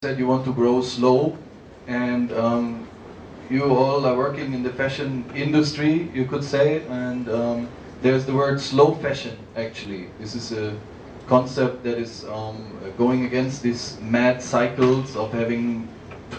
said you want to grow slow, and you all are working in the fashion industry, you could say, and there's the word slow fashion, actually. This is a concept that is going against these mad cycles of having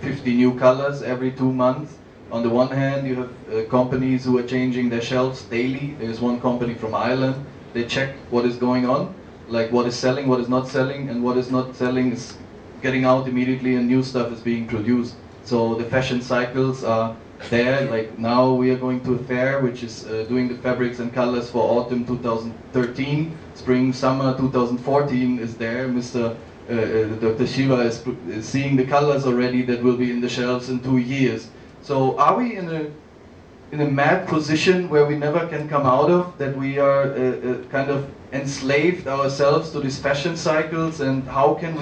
50 new colors every 2 months. On the one hand, you have companies who are changing their shelves daily. There's one company from Ireland. They check what is going on, like what is selling, what is not selling, and what is not selling is getting out immediately and new stuff is being produced. So the fashion cycles are there. Like now we are going to a fair which is doing the fabrics and colors for autumn 2013. Spring summer 2014 is there. Dr. Shiva is seeing the colors already that will be in the shelves in 2 years. So are we in a mad position where we never can come out of, that we are kind of enslaved ourselves to these fashion cycles, and how can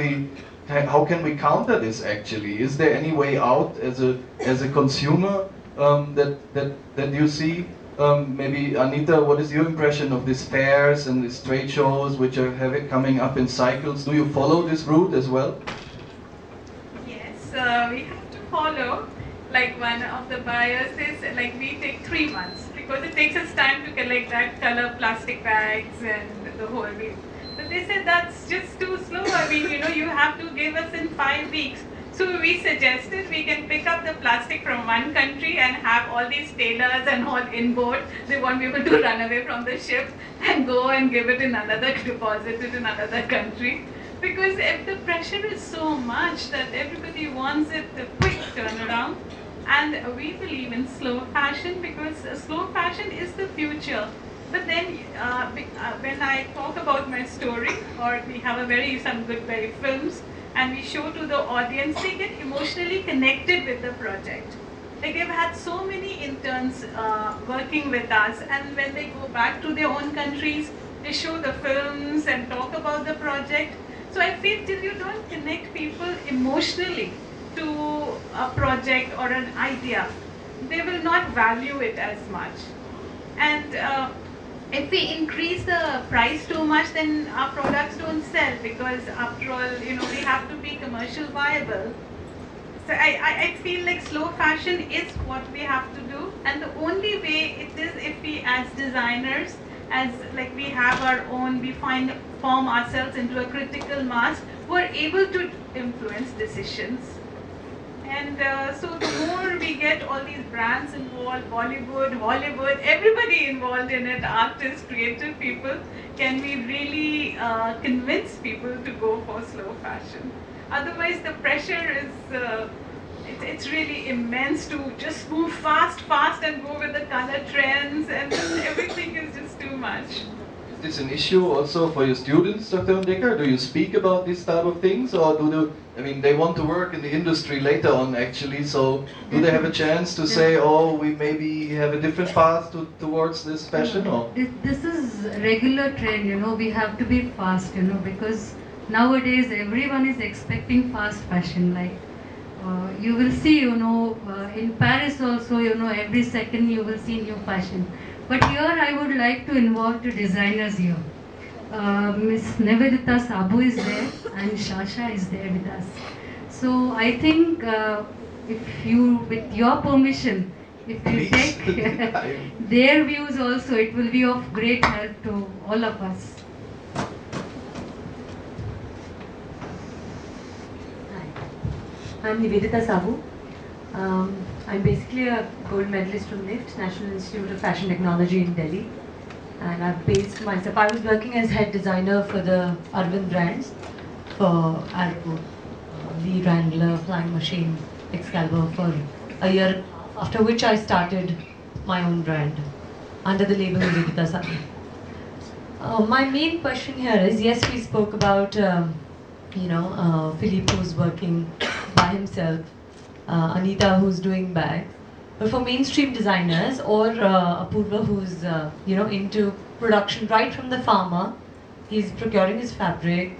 we counter this actually? Is there any way out as a consumer that you see? Maybe Anita, what is your impression of these fairs and these trade shows which are coming up in cycles? Do you follow this route as well? Yes, we have to follow. Like one of the buyers is like we take 3 months because it takes us time to collect that color plastic bags and the whole bit. But they said that's just too slow. I mean, you have to give us in 5 weeks. So we suggested we can pick up the plastic from one country and have all these tailors and all inboard. They won't be able to run away from the ship and go and give it in another, deposit it in another country. Because if the pressure is so much that everybody wants it a quick turnaround, and we believe in slow fashion because slow fashion is the future. But then when I talk about my story, or we have some good very films, and we show to the audience, they get emotionally connected with the project. Like they've had so many interns working with us, and when they go back to their own countries, they show the films and talk about the project. So I feel till you don't connect people emotionally to a project or an idea, they will not value it as much. And if we increase the price too much, then our products don't sell, because after all, we have to be commercial viable. So I feel like slow fashion is what we have to do, and the only way it is if we as designers, as like we have our own, we form ourselves into a critical mass, we're able to influence decisions. And so the more we get all these brands involved, Bollywood, Hollywood, everybody involved in it, artists, creative people, can we really convince people to go for slow fashion? Otherwise the pressure is, it's really immense to just move fast and go with the color trends, and everything is just too much. Is this an issue also for your students, Dr. Hundecker? Do you speak about these type of things, or they want to work in the industry later on actually, so do they have a chance to say, oh, we maybe have a different path towards this fashion? Or? This is a regular trend, we have to be fast, because nowadays everyone is expecting fast fashion. Like you will see, in Paris also, every second you will see new fashion. But here I would like to involve the designers here. Miss Nivedita Sabu is there and Shasha is there with us. So I think if you, with your permission, if you take their views also, it will be of great help to all of us. I'm Nivedita Sabu. I'm basically a gold medalist from NIFT, National Institute of Fashion Technology in Delhi. And I've based myself, I was working as head designer for the Arvind brands for Arrow, Lee Wrangler, Flying Machine, Excalibur for a year, after which I started my own brand under the label Nivedita Sabu. My main question here is, yes, we spoke about Philippe who's working by himself, Anita who's doing bags, but for mainstream designers, or Apurva who's into production right from the farmer, he's procuring his fabric,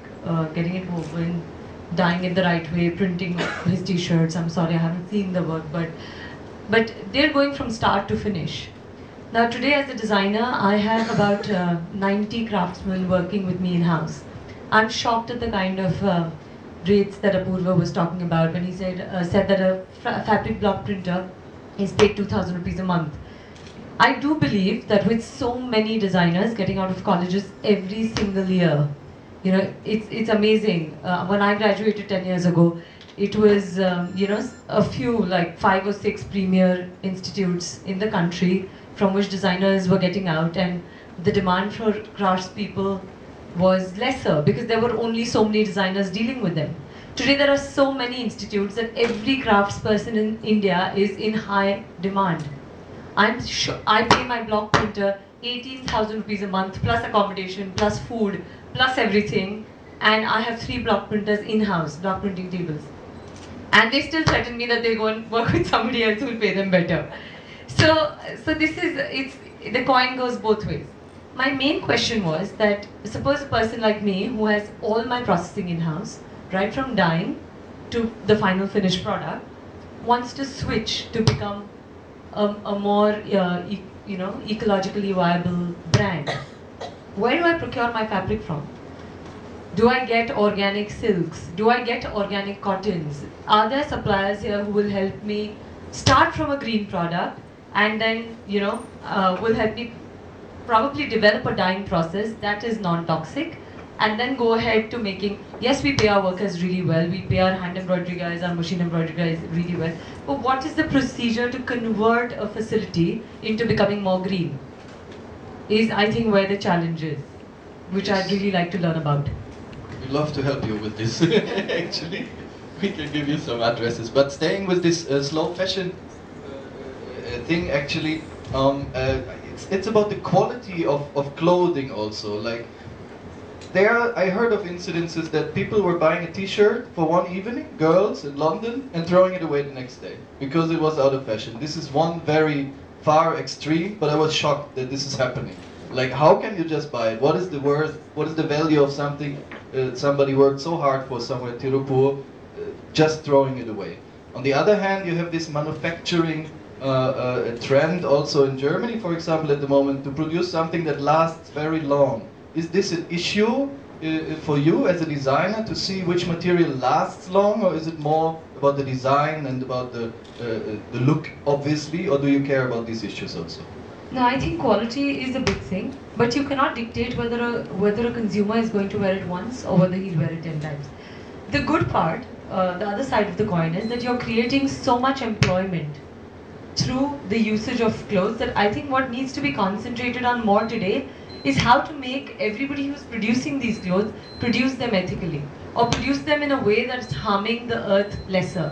getting it woven, dyeing it the right way, printing his t-shirts. I'm sorry, I haven't seen the work, but they're going from start to finish. Now today as a designer, I have about 90 craftsmen working with me in-house. I'm shocked at the kind of rates that Apurva was talking about when he said that a fabric block printer is paid 2,000 rupees a month. I do believe that with so many designers getting out of colleges every single year, you know, it's amazing. When I graduated 10 years ago, it was, you know, a few, like 5 or 6 premier institutes in the country from which designers were getting out, and the demand for craftspeople was lesser because there were only so many designers dealing with them. Today there are so many institutes that every craftsperson in India is in high demand. I'm sure I pay my block printer 18,000 rupees a month plus accommodation, plus food, plus everything, and I have 3 block printers in-house, block printing tables. And they still threaten me that they'll go and work with somebody else who will pay them better. So this is, the coin goes both ways. My main question was that suppose a person like me who has all my processing in-house, right from dyeing to the final finished product, wants to switch to become a more you know, ecologically viable brand. Where do I procure my fabric from? Do I get organic silks? Do I get organic cottons? Are there suppliers here who will help me start from a green product and then, you know, will help me probably develop a dyeing process that is non-toxic, and then go ahead to making, yes, we pay our workers really well, we pay our hand embroidery guys, our machine embroidery guys really well, but what is the procedure to convert a facility into becoming more green? Is, I think, where the challenge is, which Yes. I'd really like to learn about. We'd love to help you with this. Actually, we can give you some addresses. But staying with this slow fashion thing, actually, it's about the quality of clothing also. Like, I heard of incidences that people were buying a T-shirt for one evening, girls in London, and throwing it away the next day because it was out of fashion. This is one very far extreme, but I was shocked that this is happening. Like, how can you just buy it? What is the worth? What is the value of something somebody worked so hard for somewhere in Tirupur, just throwing it away? On the other hand, you have this manufacturing trend also in Germany, for example, at the moment, to produce something that lasts very long. Is this an issue for you as a designer to see which material lasts long, or is it more about the design and about the look, obviously, or do you care about these issues also? No, I think quality is a big thing, but you cannot dictate whether a consumer is going to wear it once or whether he'll wear it 10 times. The good part, the other side of the coin, is that you're creating so much employment through the usage of clothes that I think what needs to be concentrated on more today is how to make everybody who's producing these clothes produce them ethically, or produce them in a way that is harming the earth lesser.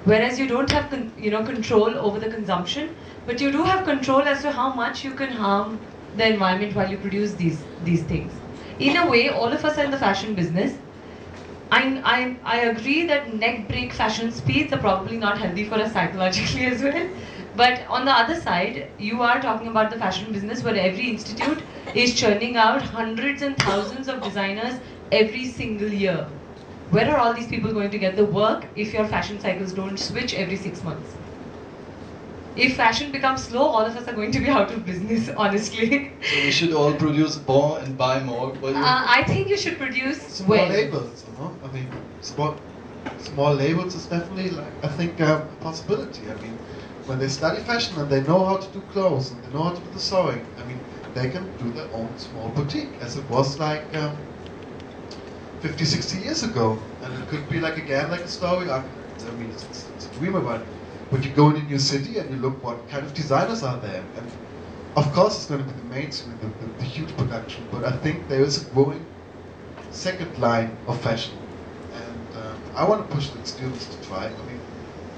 Whereas you don't have control over the consumption, but you do have control as to how much you can harm the environment while you produce these things. In a way, all of us are in the fashion business. I agree that neck break fashion speeds are probably not healthy for us psychologically as well. But on the other side, you are talking about the fashion business where every institute is churning out hundreds and thousands of designers every single year. Where are all these people going to get the work if your fashion cycles don't switch every 6 months? If fashion becomes slow, all of us are going to be out of business, honestly. So we should all produce more and buy more. I think you should produce small well. labels, you know? I mean, small labels is definitely, like, I think, a possibility. I mean, when they study fashion and they know how to do clothes and they know how to do the sewing, I mean, they can do their own small boutique, as it was like 50, 60 years ago. And it could be like, again, like a story. I mean, it's a dream about it. But you go in a new city and you look what kind of designers are there. And of course it's going to be the mainstream, the huge production, but I think there is a growing second line of fashion. And I want to push the students to try. I mean,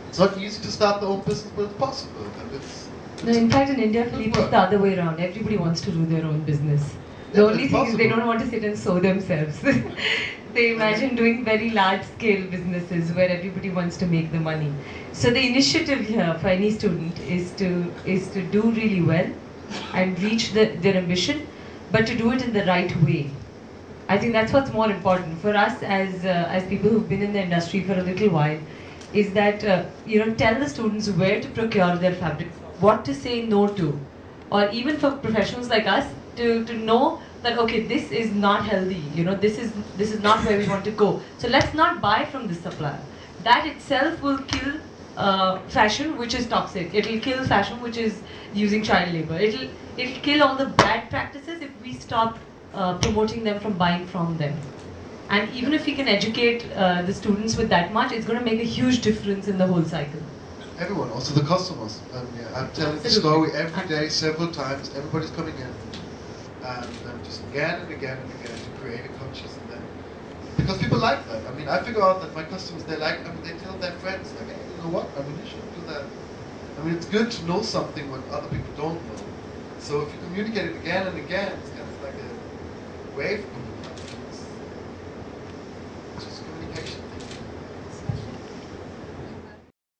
it's not easy to start their own business, but it's possible. And No, in fact, in India, Philippe, it's the other way around. Everybody wants to do their own business. The only thing is they don't want to sit and sew themselves. They imagine doing very large-scale businesses where everybody wants to make the money. So the initiative here for any student is to do really well and reach their ambition, but to do it in the right way. I think that's what's more important for us as people who've been in the industry for a little while. Is that tell the students where to procure their fabric, what to say no to, or even for professionals like us to know that okay, this is not healthy, you know, this is not where we want to go. So let's not buy from this supplier. That itself will kill fashion which is toxic. It'll kill fashion which is using child labor. It'll kill all the bad practices if we stop promoting them from buying from them. And even if we can educate the students with that much, it's going to make a huge difference in the whole cycle. Everyone, also the customers. I'm telling the story every day, several times. Everybody's coming in, and just again and again and again to create a conscious in them. Because people like that. I mean, I figure out that my customers, they like. I mean, they tell their friends, like, hey, you know what? I mean, you should do that. I mean, it's good to know something when other people don't know. So if you communicate it again and again, it's kind of like a wave.